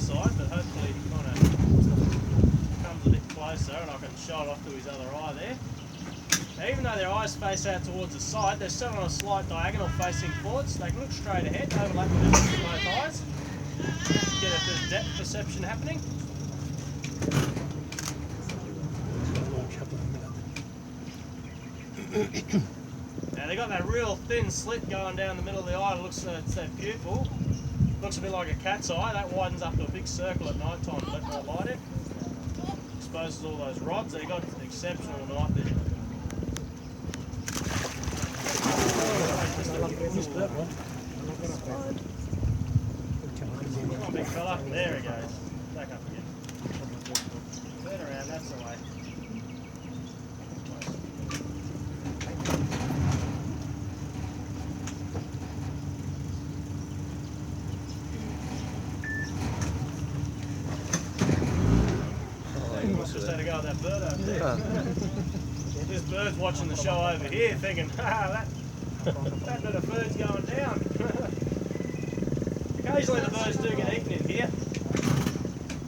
side, but hopefully he kind of comes a bit closer and I can show it off to his other eye there. Now, even though their eyes face out towards the side, they're still on a slight diagonal facing forward, so they can look straight ahead, overlap the distance of both eyes. Get a bit of depth perception happening. Now they've got that real thin slit going down the middle of the eye. It looks it's their pupil. Looks a bit like a cat's eye. That widens up to a big circle at night time to let more light in. Exposes all those rods. They've got exceptional night vision. Come on, big fella. There he goes. Back up again. Turn around. That's the way. Just had to go with that bird over there. This bird's watching the show over here thinking, that bit of bird's going down. Occasionally the birds do get eaten in here,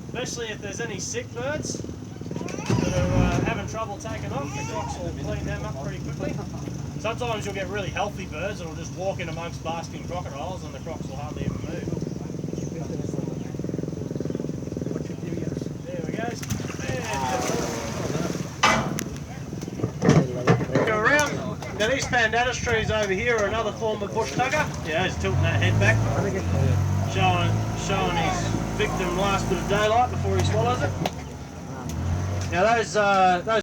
especially if there's any sick birds that are having trouble taking off. The crocs will clean them up pretty quickly. Sometimes you'll get really healthy birds that will just walk in amongst basking crocodiles and the crocs will hardly even move. There we go. Go around. Now these pandanus trees over here are another form of bush tucker. Yeah, he's tilting that head back, showing his victim last bit of daylight before he swallows it. Now those